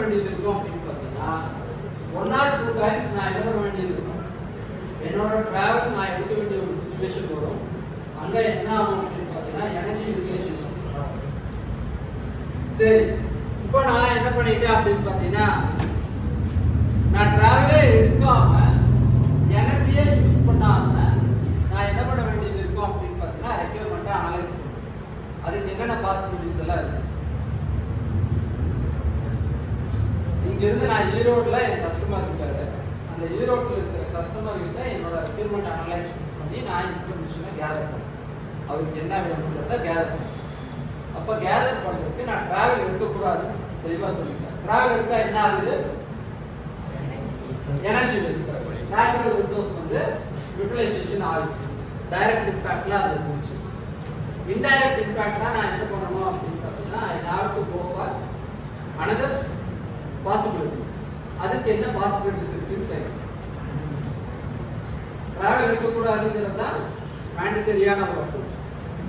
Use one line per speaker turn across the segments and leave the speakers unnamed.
வேண்டியது இருக்கும் அப்படின்னு பார்த்தீங்கன்னா 1 or 2 டைம்ஸ் நான் என்ன பண்ண வேண்டியது இருக்கும், என்னோட டிராவல் நான் எடுக்க வேண்டிய ஒரு சுச்சுவேஷன் வரும். அங்க என்ன ஆகும் அப்படின்னு பார்த்தீங்கன்னா எனர்ஜி யூட்டிலைசேஷன். சரி, இப்போ நான் என்ன பண்ணிட்டேன் அப்படின்னு பார்த்தீங்கன்னா நான் டிராவலே எடுக்காம எனர்ஜியை யூஸ் பண்ணாம நான் என்ன பண்ண வேண்டியது இருக்கும் அப்படின்னு பார்த்தீங்கன்னா ரெக்யர்மெண்ட்டை அனலைஸ் பண்ணணும். அதுக்கு என்னென்ன பாசிபிலிட்டிஸ் எல்லாம் இருக்கு. இங்கிருந்து நான் ஈரோடுல என் கஸ்டமர் இருக்காரு, அந்த ஈரோட்டில் இருக்கிற கஸ்டமர் கிட்ட என்னோட ரெக்யர்மெண்ட் அனலைசிஸ் பண்ணி நான் இன்ஃபர்மேஷனை கேதர் பண்ணேன். அவருக்கு என்ன வேணும்ன்றத கேதர் பண்ணேன். அப்போ கேதர் பண்ணுறதுக்கு நான் டிராவல் எடுக்கக்கூடாது தெளிவாக சொல்லிட்டேன். டிராவல் எடுத்தா என்ன ஆகுது, எனர்ஜி வேஸ்ட் ஆகுது. நேச்சுரல் ரிசோர்ஸ் வந்து யூட்டிலைசேஷன் ஆகுது. டைரக்ட் இம்பாக்ட்ல அது இருந்துச்சு. இன்டைரக்ட் இம்பாக்ட் தான் நான் என்ன பண்ணணும் அப்படின்னு பார்த்தீங்கன்னா I have to go for another possibilities. அதுக்கு என்ன பாசிபிலிட்டிஸ் இருக்குன்னு தெரியும். டிராவல் எடுக்கக்கூடாதுங்கிறது தான் மேண்டட்டரியான ஒரு அப்ரோச்.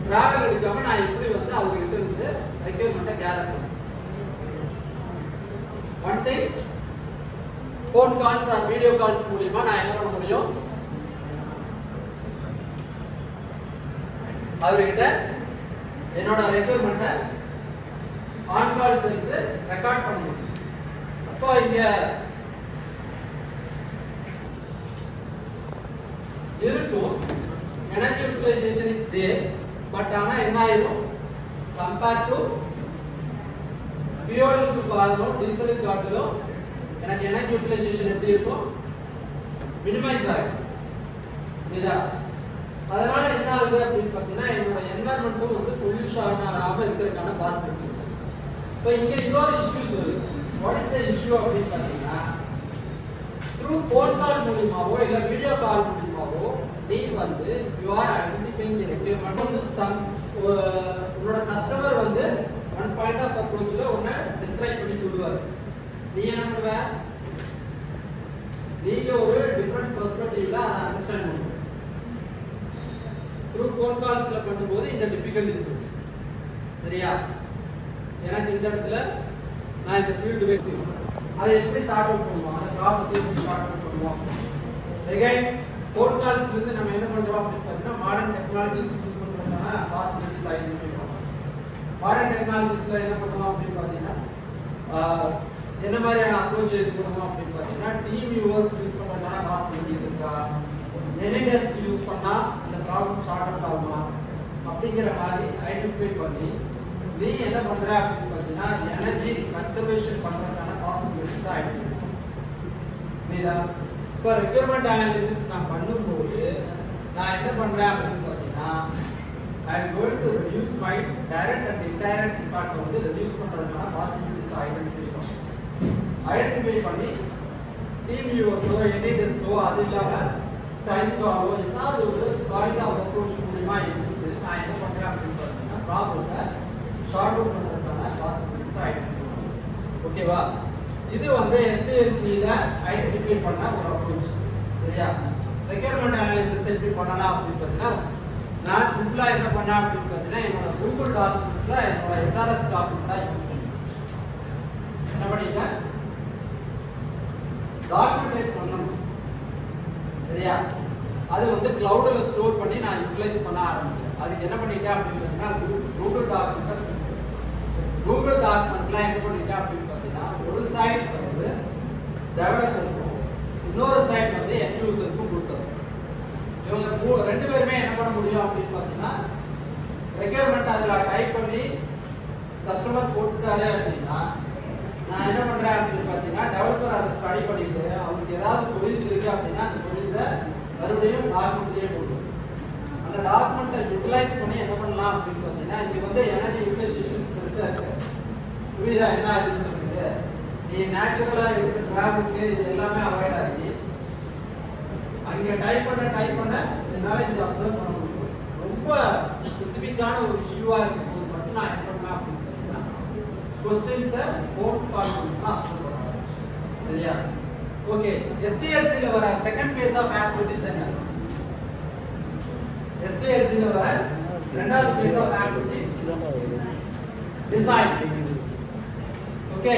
டிராவல் எடுக்காம நான் எப்படி வந்து அவர்கிட்ட இருந்து ரெக்யர்மெண்ட்டை கேதர் பண்ணேன். One time phone calls or video calls மூலியமா நான் என்ன பண்ண முடியும், அவர்கிட்ட என்னோட ரெக்யர்மெண்ட்டை ஆன் கால்ஸ் எடுத்து ரெக்கார்ட் பண்ண முடியும். அப்போ இங்க இருக்கும் energy utilisation is there. But ஆனா என்ன ஆயிரும், கம்பேர் டு ஃபியூயலுக்கு காட்டிலும் டீசலுக்கு காட்டிலும் எனக்கு எனர்ஜி யூட்டிலைசேஷன் எப்படி இருக்கும், மினிமைஸ் ஆகும். இதா அதனால என்ன ஆகுது அப்படின்னு பார்த்தீங்கன்னா என்னோட என்வரன்மெண்ட்டும் வந்து பொல்யூஷன் ஆகாம இருக்கிறதுக்கான பாசிபிலிட்டிஸ். இப்போ இங்க இன்னொரு இஷ்யூஸ் வருது. வாட் இஸ் த இஷ்யூ அப்படின்னு பார்த்தீங்கன்னா த்ரூ ஃபோன் கால் மூலியமாவோ இல்லை வீடியோ கால் மூலியமாவோ நீ வந்து you are identifying the requirement வந்து சம் உன்னோட கஸ்டமர் வந்து ஒன் பாயிண்ட் ஆஃப் அப்ரோச்ல ஒன்ன டிஸ்கிரைப் பண்ணி சொல்லுவார். நீ என்ன பண்ணுவ, நீங்க ஒரு டிஃபரண்ட் பெர்ஸ்பெக்டிவ்ல அதை அண்டர்ஸ்டாண்ட் பண்ணுவ. த்ரூ ஃபோன் கால்ஸ்ல பண்ணும்போது இந்த டிஃபிகல்டிஸ் வரும். சரியா, எனக்கு இந்த இடத்துல நான் இந்த ஃபீல்டு வேஸ்ட் அதை எப்படி சார்ட் அவுட் பண்ணுவோம், அந்த ப்ராப்ளத்தை எப்படி சார்ட் அவுட் பண்ணுவோம். அகைன் ஃபோன் கால்ஸ்ல இருந்து நம்ம என்ன பண்றோம் அப்படின்னு பார்த்தீங்கன்னா மாடர்ன் டெக்னாலஜிஸ் யூஸ் பண்றதுக்கான பாசிபிலிட்டிஸ் ஐடென்டிஃபை பண்ணுவோம். மாடர்ன் டெக்னாலஜிஸ்ல என்ன பண்ணுவோம் அப்படின்னு பார்த்தீங்கன்னா என்ன மாதிரியான அப்ரோச் இது பண்ணுவோம் அப்படின்னு பார்த்தீங்கன்னா டீம் வியூவர்ஸ் யூஸ் பண்றதுக்கான பாசிபிலிட்டிஸ் இருக்கா, எனிடெஸ்க் யூஸ் பண்ணா அந்த ப்ராப்ளம் சார்ட் அவுட் ஆகுமா அப்படிங்கிற மாதிரி ஐடென்டிஃபை பண்ணி நீ என்ன பண்ற அப்படின்னு பார்த்தீங்கன்னா எனர்ஜி கன்சர்வேஷன் பண்றதுக்கான பாசிபிலிட்டிஸ் ஐடென்டிஃபை பண்ணுவோம். இப்போ ரெக்யர்மெண்ட் அனாலிசிஸ் நான் பண்ணும்போது நான் என்ன பண்றேன் அப்படின்னு பார்த்தீங்கன்னா I am going to reduce my direct and indirect impact வந்து reduce பண்றதுக்கான பாசிபிலிட்டிஸ் ஐடென்டிஃபை பண்ணி டீம் வியூவர்ஸோ எனி டெஸ்கோ அது இல்லாம ஸ்கைப்பாவோ ஏதாவது ஒரு காய்ட் ஆஃப் அப்ரோச் மூலமா எடுத்து நான் என்ன பண்றேன் அப்படின்னு பார்த்தீங்கன்னா ப்ராப்ளத்தை ஷார்ட் அவுட் பண்றதுக்கான பாசிபிலிட்டிஸ் ஐடென்டிஃபை பண்ணுவேன். ஓகேவா, இது வந்து எஸ்டிஎல்சியில ஐடென்டிஃபை பண்ண ஒரு அப்ரோச். சரியா, ரெக்யர்மெண்ட் அனாலிசிஸ் எப்படி பண்ணலாம் அப்படின்னு பார்த்தீங்கன்னா நான் சிம்பிளா என்ன பண்ணேன் அப்படின்னு பார்த்தீங்கன்னா என்னோட கூகுள் டாக்குமெண்ட்ஸ்ல என்னோட எஸ்ஆர்எஸ் டாக்குமெண்டா யூஸ் பண்ணேன். என்ன பண்ணிட்டேன், டாக்குமெண்ட் பண்ணணும். சரியா, அது வந்து கிளவுட்ல ஸ்டோர் பண்ணி நான் யூட்டிலைஸ் பண்ண ஆரம்பிச்சேன். அதுக்கு என்ன பண்ணிட்டேன் அப்படின்னு பார்த்தீங்கன்னா கூகுள் டாக்குமெண்ட்ல என்ன பண்ணிட்டேன் அப்படின்னு பார்த்தீங்கன்னா ஒரு சைட் வந்து டெவலப்பருக்கும் இன்னொரு சைட் வந்து எண்ட் யூசருக்கும் கொடுத்தோம். இவங்க ரெண்டு பேருமே என்ன பண்ண முடியும் அப்படின்னு பார்த்தீங்கன்னா ரெக்யர்மெண்ட் அதில் டைப் பண்ணி கஸ்டமர் போட்டுட்டாரு அப்படின்னா நான் என்ன பண்றேன் அப்படின்னு பார்த்தீங்கன்னா டெவலப்பர் அதை ஸ்டடி பண்ணிட்டு அவங்களுக்கு ஏதாவது கொலிஸ் இருக்கு அப்படின்னா அந்த கொலிஸை மறுபடியும் டாக்குமெண்ட்லேயே போட்டு அந்த டாக்குமெண்ட்டை யூட்டிலைஸ் பண்ணி என்ன பண்ணலாம் அப்படின்னு பார்த்தீங்கன்னா இங்கே வந்து எனர்ஜி யூட்டிலைசேஷன் பெருசாக இருக்கு. புரியுதா என்ன ஆகுதுன்னு சொல்லிட்டு நீ நேச்சுரலாக இருக்கிற டிராஃபிக்கு இது எல்லாமே அவாய்ட் ஆகி அங்கே டைப் பண்ண என்னால் இது அப்சர்வ் பண்ண முடியும். ரொம்ப ஸ்பெசிஃபிக்கான ஒரு இஷ்யூவாக இருக்கும்போது மட்டும் நான் என்ன பண்ணேன் அப்படின்னு பார்த்தீங்கன்னா கொஸ்டின்ஸை ஃபோன் கால் பண்ணி அப்சர்வ் பண்ணுவேன். சரியா, ஓகே. எஸ்டிஎல்சியில் வர செகண்ட் பேஸ் ஆஃப் ஆக்டிவிட்டிஸ் என்ன, எஸ்டிஎல்சியில் வர ரெண்டாவது phase of activities design. Okay,